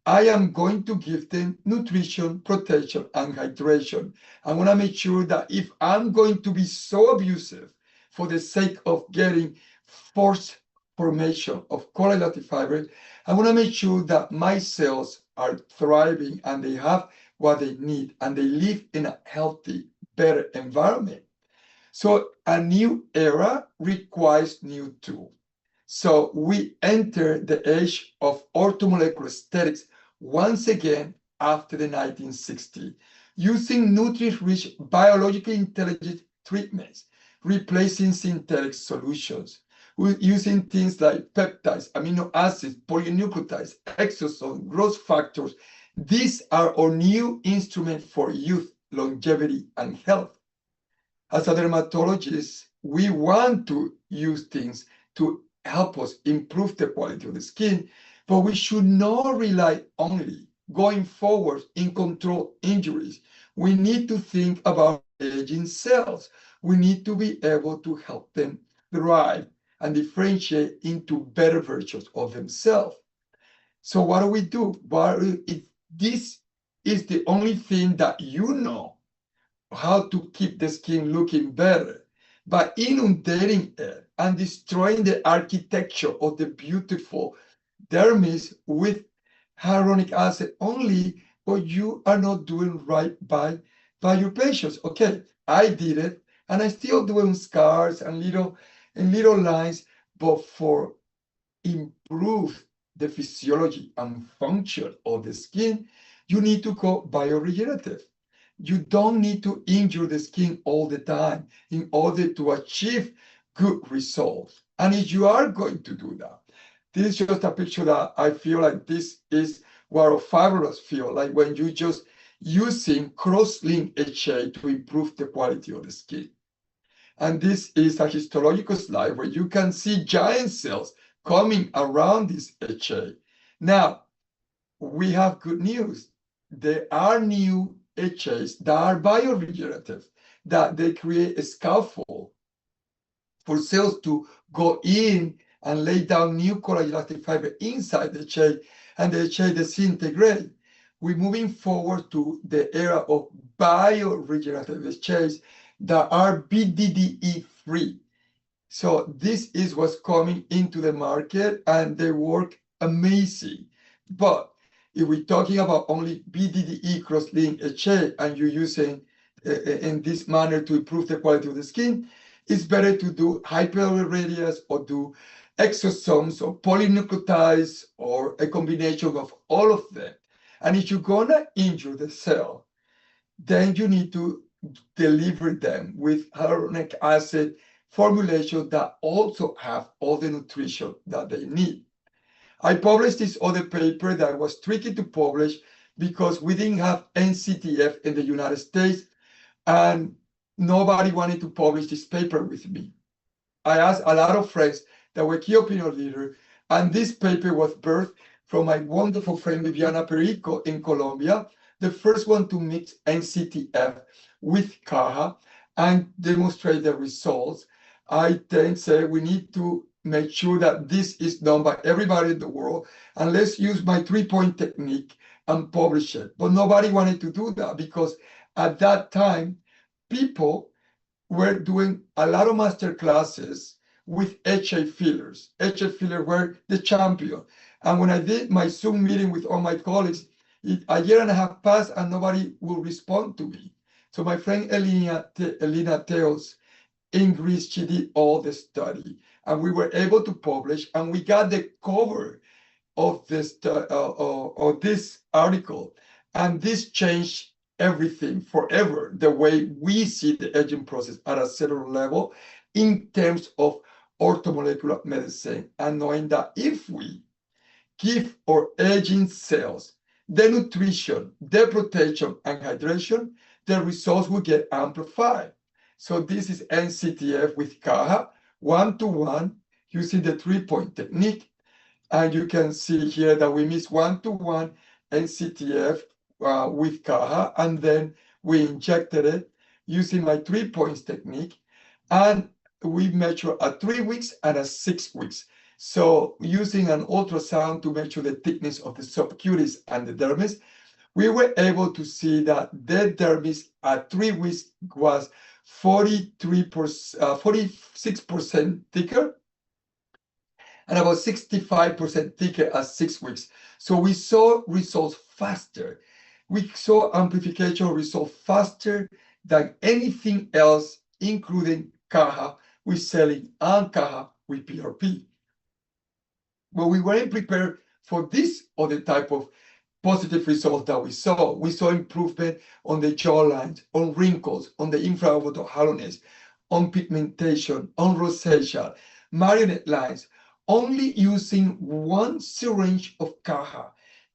I am going to give them nutrition, protection, and hydration. I want to make sure that if I'm going to be so abusive for the sake of getting forced formation of collagen elastic fiber, I want to make sure that my cells are thriving and they have what they need and they live in a healthy, better environment. So a new era requires new tools. So we enter the age of orthomolecular aesthetics once again after the 1960s, using nutrient-rich, biologically intelligent treatments, replacing synthetic solutions, using things like peptides, amino acids, polynucleotides, exosomes, growth factors. These are our new instruments for youth, longevity, and health. As a dermatologist, we want to use things to help us improve the quality of the skin, but we should not rely only going forward in control injuries. We need to think about aging cells. We need to be able to help them thrive and differentiate into better versions of themselves. So what do? If this is the only thing that you know how to keep the skin looking better, by inundating it and destroying the architecture of the beautiful dermis with hyaluronic acid only, but you are not doing right by your patients. Okay, I did it, and I still doing scars and little lines, but for improve the physiology and function of the skin, you need to go bioregenerative. You don't need to injure the skin all the time in order to achieve good results. And if you are going to do that, this is just a picture that I feel like this is what a fibers feel like when you just using cross-link HA to improve the quality of the skin. And this is a histological slide where you can see giant cells coming around this HA. Now, we have good news. There are new HAs that are bioregenerative, that they create a scaffold for cells to go in and lay down new collagen fiber inside the HA, and the HA disintegrate. We're moving forward to the era of bioregenerative HAs that are BDDE free. So this is what's coming into the market, and they work amazing. But if we're talking about only BDDE cross-link HA and you're using in this manner to improve the quality of the skin, it's better to do hyperalveolar radius or do exosomes or polynucleotides or a combination of all of them. And if you're gonna injure the cell, then you need to deliver them with hyaluronic acid formulation that also have all the nutrition that they need. I published this other paper that was tricky to publish because we didn't have NCTF in the United States, and nobody wanted to publish this paper with me. I asked a lot of friends that were key opinion leaders, and this paper was birthed from my wonderful friend Viviana Perico in Colombia, the first one to mix NCTF with CAHA and demonstrate the results. I then said we need to make sure that this is done by everybody in the world, and let's use my 3-point technique and publish it. But nobody wanted to do that because at that time, people were doing a lot of master classes with HA fillers. HA fillers were the champion. And when I did my Zoom meeting with all my colleagues, a year and a half passed and nobody will respond to me. So my friend Elena Teos in Greece, she did all the study, and we were able to publish, and we got the cover of this article, and this changed everything forever, the way we see the aging process at a cellular level in terms of orthomolecular medicine, and knowing that if we give our aging cells the nutrition, the protection, and hydration, the results will get amplified. So this is NCTF with CAHA, 1-to-1, using the 3-point technique. And you can see here that we mix 1-to-1 NCTF with CAHA, and then we injected it using my 3 points technique. And we measure at 3 weeks and at 6 weeks. So using an ultrasound to measure the thickness of the subcutis and the dermis, we were able to see that the dermis at 3 weeks was 46% thicker and about 65% thicker at 6 weeks. So we saw results faster. We saw amplification results faster than anything else, including CAHA with selling and CAHA with PRP. But we weren't prepared for this other type of positive results that we saw. We saw improvement on the jawlines, on wrinkles, on the infraorbital hollowness, on pigmentation, on rosacea, marionette lines, only using 1 syringe of CAHA.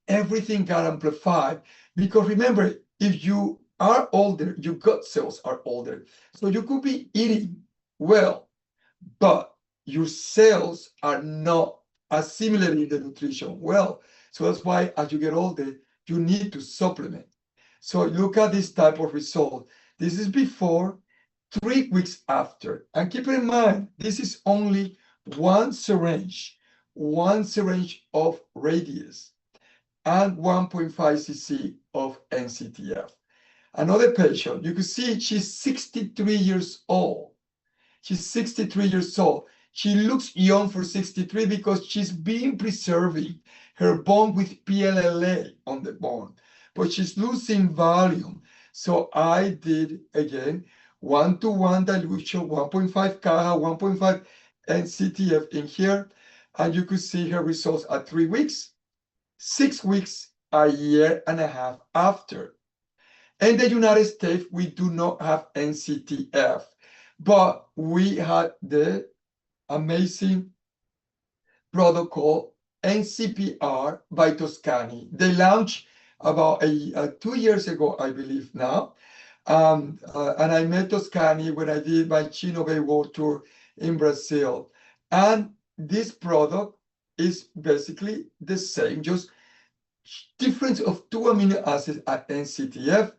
Everything got amplified because remember, if you are older, your gut cells are older. So you could be eating well, but your cells are not assimilating the nutrition well. So that's why as you get older, you need to supplement. So look at this type of result. This is before, 3 weeks after. And keep in mind, this is only 1 syringe of radius and 1.5 cc of NCTF. Another patient, you can see she's 63 years old. She's 63 years old. She looks young for 63 because she's been preserving her bone with PLLA on the bone, but she's losing volume. So I did, again, 1-to-1 dilution, 1.5 CAHA, 1.5 NCTF in here, and you could see her results at 3 weeks, 6 weeks, a year and a half after. In the United States, we do not have NCTF, but we had the amazing protocol NCPR by Toscani. They launched about 2 years ago, I believe now. And I met Toscani when I did my Chino Bay World Tour in Brazil. And this product is basically the same, just difference of 2 amino acids at NCTF.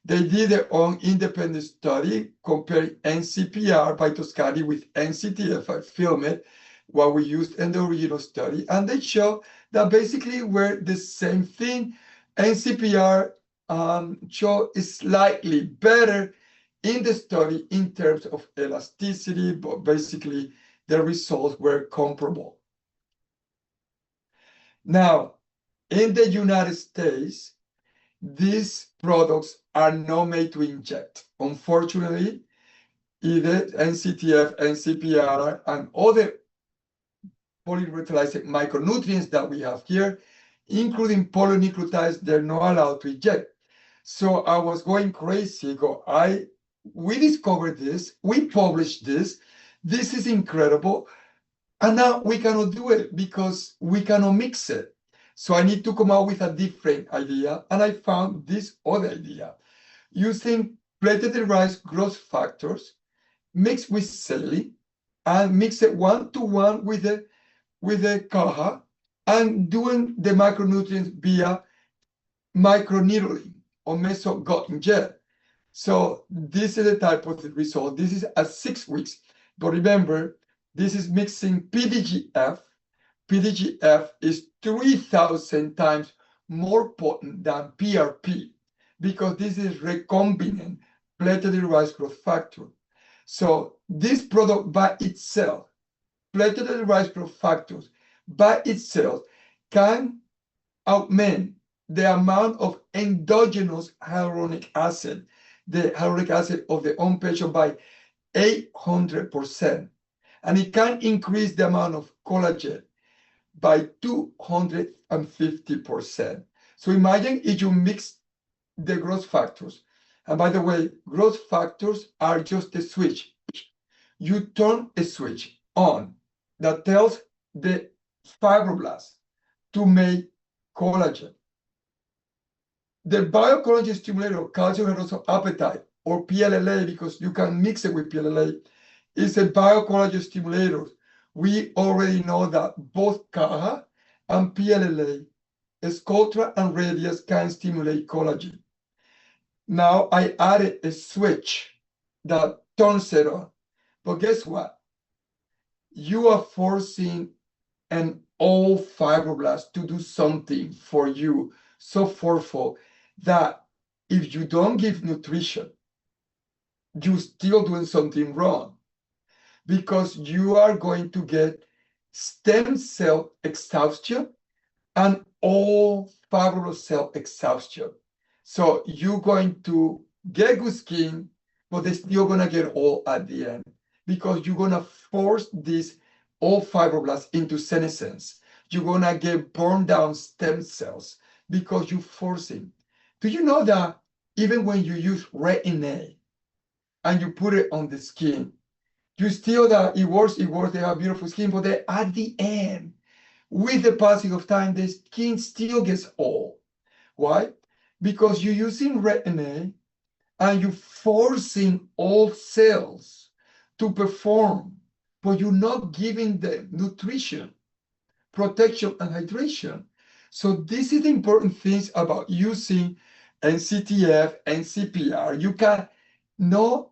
They did their own independent study comparing NCPR by Toscani with NCTF. I filmed it, what we used in the original study, and they show that basically we're the same thing. NCPR show is slightly better in the study in terms of elasticity, but basically the results were comparable. Now, in the United States, these products are not made to inject. Unfortunately, either NCTF, NCPR, and other polyurethalyzed micronutrients that we have here, including polynucleotides, they're not allowed to inject. So I was going crazy. We discovered this, we published this is incredible, and now we cannot do it because we cannot mix it. So I need to come up with a different idea, and I found this other idea. Using plated rice growth factors mixed with saline and mix it 1-to-1 with the CAHA and doing the macronutrients via microneedling or mesogut gel. So this is the type of the result. This is at 6 weeks. But remember, this is mixing PDGF. PDGF is 3,000 times more potent than PRP because this is recombinant plated rice growth factor. So this product by itself, plated rice growth factors by itself, can augment the amount of endogenous hyaluronic acid, the hyaluronic acid of the own patient, by 800%. And it can increase the amount of collagen by 250%. So imagine if you mix the growth factors. And by the way, growth factors are just a switch. You turn a switch on that tells the fibroblasts to make collagen. The biocollagen stimulator, calcium hydroxide appetite, or PLLA, because you can mix it with PLLA, is a biocollagen stimulator. We already know that both CAHA and PLLA, Sculptra and Radius, can stimulate collagen. Now I added a switch that turns it on. But guess what? You are forcing an old fibroblast to do something for you so forceful that if you don't give nutrition, you're still doing something wrong, because you are going to get stem cell exhaustion and all fibrous cell exhaustion. So you're going to get good skin, but they're still gonna get old at the end because you're gonna force these old fibroblasts into senescence. You're gonna get burned down stem cells because you're forcing. Do you know that even when you use Retin-A and you put it on the skin, you still that it works, they have beautiful skin, but then at the end, with the passing of time, the skin still gets old. Why? Because you're using Retin-A and you're forcing old cells to perform, but you're not giving them nutrition, protection, and hydration. So this is the important things about using NCTF, NCPR. You can not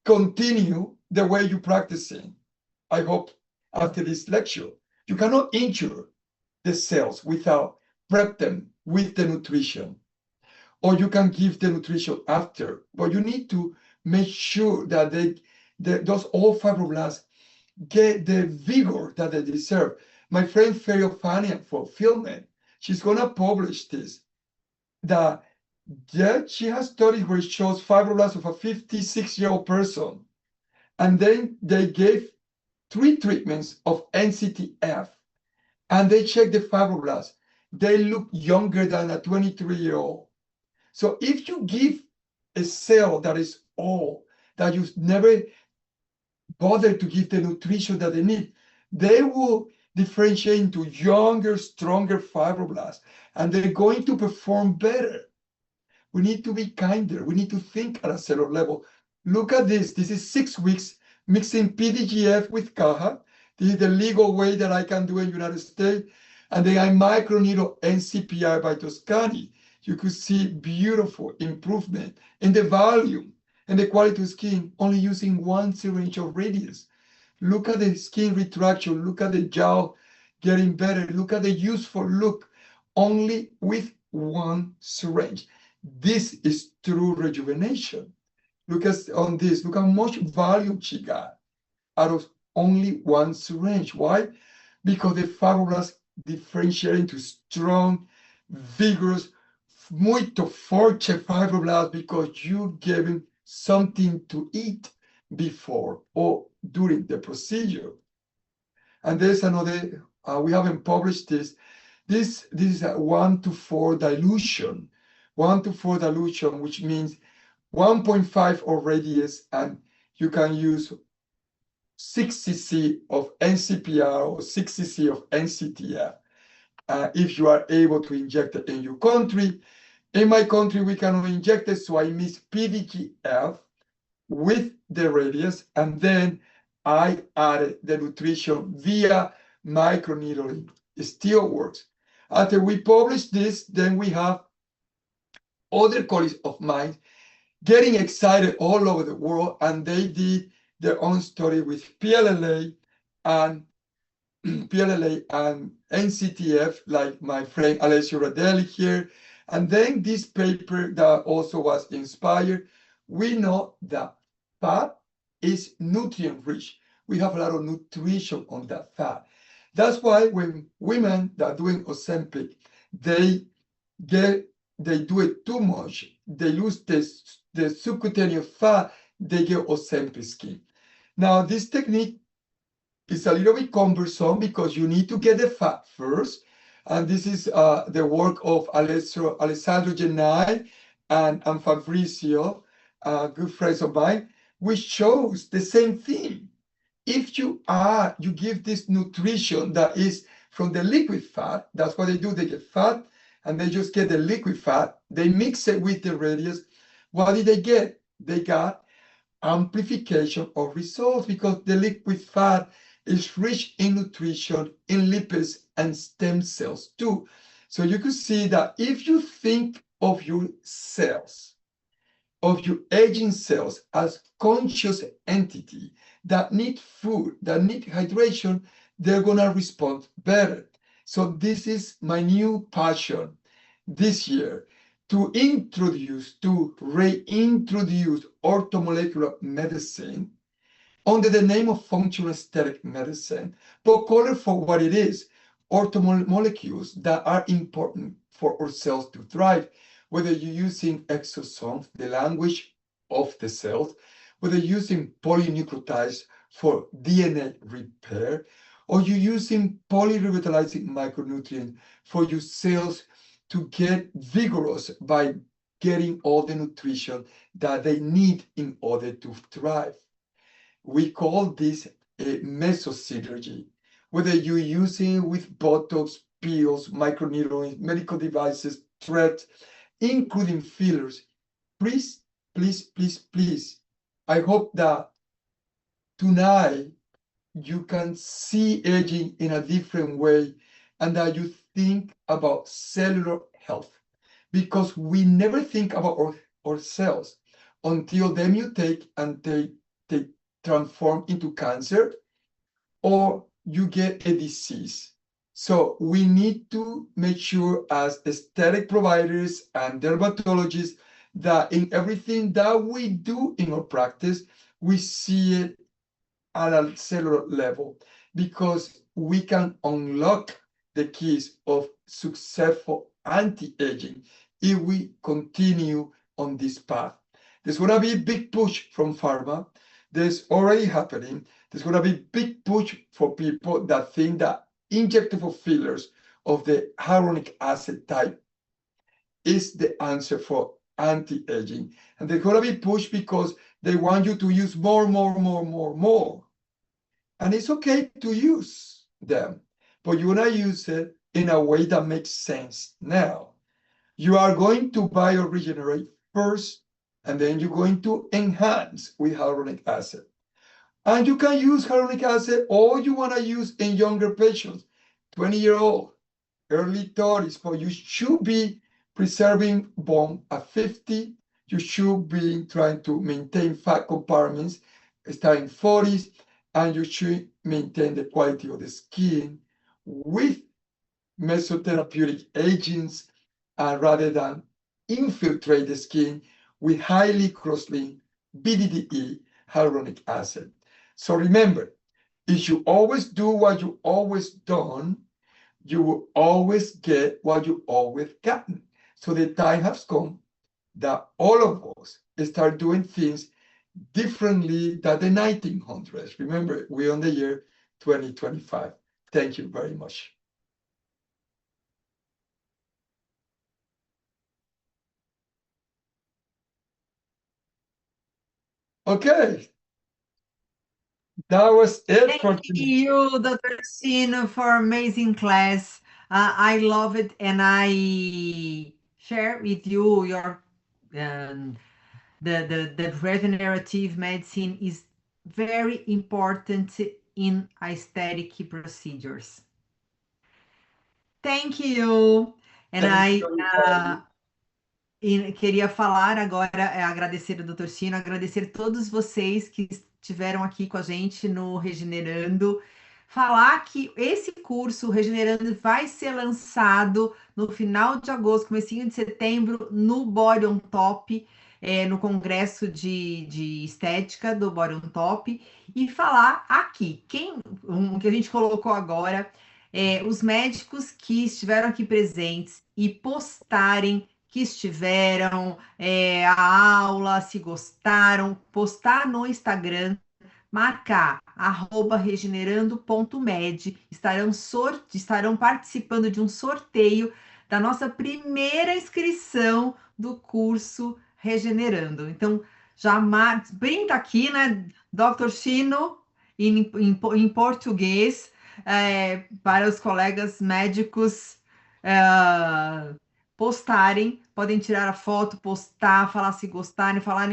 continue the way you're practicing. I hope after this lecture, you cannot injure the cells without prep them with the nutrition. Or you can give the nutrition after, but you need to make sure that they those old fibroblasts get the vigor that they deserve. My friend Ferio Fania for filming, she's gonna publish this. That she has studies where it shows fibroblasts of a 56-year-old person, and then they gave 3 treatments of NCTF, and they checked the fibroblasts. They look younger than a 23-year-old. So if you give a cell that is old, that you never bother to give the nutrition that they need, they will differentiate into younger, stronger fibroblasts, and they're going to perform better. We need to be kinder. We need to think at a cellular level. Look at this. This is 6 weeks mixing PDGF with CAHA. This is the legal way that I can do in the United States. And then I microneedle NCPI by Toscani. You could see beautiful improvement in the volume and the quality of skin only using 1 syringe of radius. Look at the skin retraction. Look at the jaw getting better. Look at the useful look only with 1 syringe. This is true rejuvenation. Look at on this. Look how much volume she got out of only 1 syringe. Why? Because the fibroblasts differentiate into strong, vigorous, muito forte fibroblasts because you gave them something to eat before or during the procedure. And there's another, we haven't published this. This is a 1:4 dilution. 1:4 dilution, which means 1.5 of radius, and you can use 6 cc of NCPR or 6 cc of NCTF if you are able to inject it in your country. In my country, we cannot inject it, so I mix PDGF with the radius, and then I added the nutrition via microneedling. It still works. After we publish this, then we have other colleagues of mine getting excited all over the world, and they did their own study with PLLA and NCTF, like my friend Alessio Radelli here. And then this paper that also was inspired, we know that fat is nutrient rich. We have a lot of nutrition on that fat. That's why when women that are doing Ozempic, they do it too much, they lose the subcutaneous fat, they get Ozempic skin. Now, this technique is a little bit cumbersome because you need to get the fat first. And this is the work of Alessandro Gennai and Fabrizio, good friends of mine, which shows the same thing. If you give this nutrition that is from the liquid fat, that's what they do. They get fat and they just get the liquid fat. They mix it with the radius. What did they get? They got amplification of results because the liquid fat is rich in nutrition, in lipids, and stem cells too. So you could see that if you think of your cells, of your aging cells as conscious entity that need food, that need hydration, they're gonna respond better. So this is my new passion this year, to reintroduce orthomolecular medicine under the name of functional aesthetic medicine, but call it for what it is, orthomolecules that are important for our cells to thrive, whether you're using exosomes, the language of the cells, whether you're using polynucleotides for DNA repair, or you're using polyrevitalizing micronutrients for your cells to get vigorous by getting all the nutrition that they need in order to thrive. We call this a mesosynergy. Whether you're using it with Botox, pills, microneedling, medical devices, threads, including fillers, please, please, please, please, I hope that tonight you can see aging in a different way and that you think about cellular health, because we never think about ourselves until they mutate and they transform into cancer or you get a disease. So we need to make sure as aesthetic providers and dermatologists that in everything that we do in our practice, we see it at a cellular level because we can unlock the keys of successful anti-aging if we continue on this path. There's going to be a big push from pharma. There's already happening. There's going to be a big push for people that think that injectable fillers of the hyaluronic acid type is the answer for anti-aging. And they're going to be pushed because they want you to use more. And it's okay to use them, but you want to use it in a way that makes sense. Now, you are going to bioregenerate first, and then you're going to enhance with hyaluronic acid. And you can use hyaluronic acid all you want to use in younger patients, 20-year-old, early 30s, but you should be preserving bone at 50. You should be trying to maintain fat compartments starting 40s, and you should maintain the quality of the skin with mesotherapeutic agents rather than infiltrate the skin with highly cross-linked BDDE hyaluronic acid. So remember, if you always do what you always done, you will always get what you always gotten. So the time has come that all of us start doing things differently than the 1900s. Remember, we're on the year 2025. Thank you very much. Okay. That was it for Thank today. you, Dr. Sino, for amazing class. I love it, and I share with you your the regenerative medicine is very important in aesthetic procedures. Thank you. And Thank you. E queria falar agora, agradecer o Dr. Chino, agradecer todos vocês que estiveram aqui com a gente no Regenerando. Falar que esse curso Regenerando vai ser lançado no final de agosto, comecinho de setembro, no Body on Top, no Congresso de Estética do Body on Top. E falar aqui, o que a gente colocou agora, os médicos que estiveram aqui presentes e postarem que estiveram, a aula, se gostaram, postar no Instagram, marcar @regenerando.med, estarão participando de um sorteio da nossa primeira inscrição do curso Regenerando. Então, já brinca aqui, né, Dr. Chino, em português, para os colegas médicos postarem, podem tirar a foto, postar, falar se gostarem, falar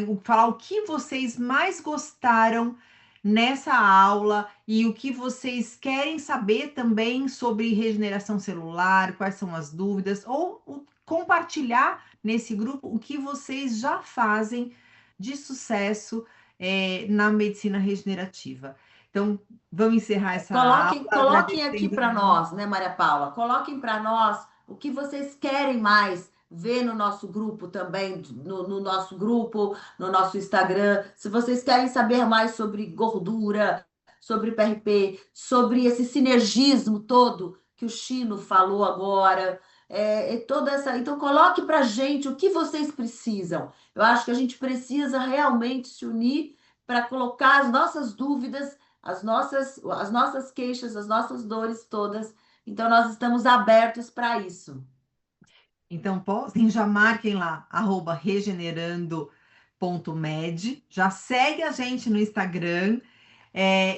o que vocês mais gostaram nessa aula e o que vocês querem saber também sobre regeneração celular, quais são as dúvidas, ou compartilhar nesse grupo o que vocês já fazem de sucesso na medicina regenerativa. Então, vamos encerrar essa aula. Coloquem aqui para nós, né, Maria Paula? Coloquem para nós o que vocês querem mais ver no nosso grupo também, no nosso grupo, no nosso Instagram. Se vocês querem saber mais sobre gordura, sobre PRP, sobre esse sinergismo todo que o Chino falou agora, toda essa. Então, coloque para a gente o que vocês precisam. Eu acho que a gente precisa realmente se unir para colocar as nossas dúvidas, as nossas queixas, as nossas dores todas. Então, nós estamos abertos para isso. Então, já marquem lá, @regenerando.med, já segue a gente no Instagram,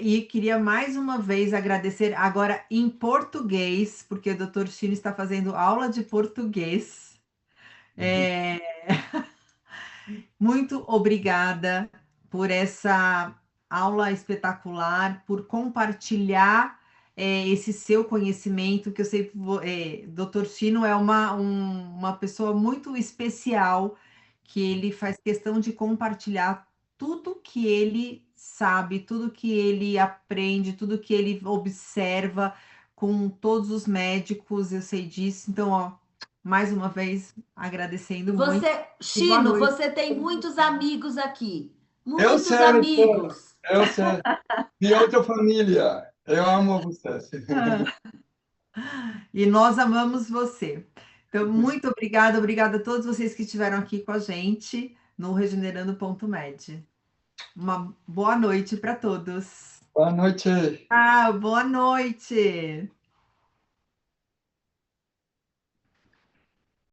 e queria mais uma vez agradecer agora em português, porque o Dr. Chino está fazendo aula de português. Muito obrigada por essa aula espetacular, por compartilhar esse seu conhecimento, que eu sei que Dr. Chino é uma pessoa muito especial, que ele faz questão de compartilhar tudo que ele sabe, tudo que ele aprende, tudo que ele observa com todos os médicos, eu sei disso. Então, ó, mais uma vez, agradecendo muito. Chino, você tem muitos amigos aqui. Eu Muitos sei, Nicole, amigos. eu sei. De outra família. Eu amo vocês. E nós amamos você. Então, muito obrigada, obrigada a todos vocês que estiveram aqui com a gente no Regenerando.med. Uma boa noite para todos. Boa noite. Ah, boa noite.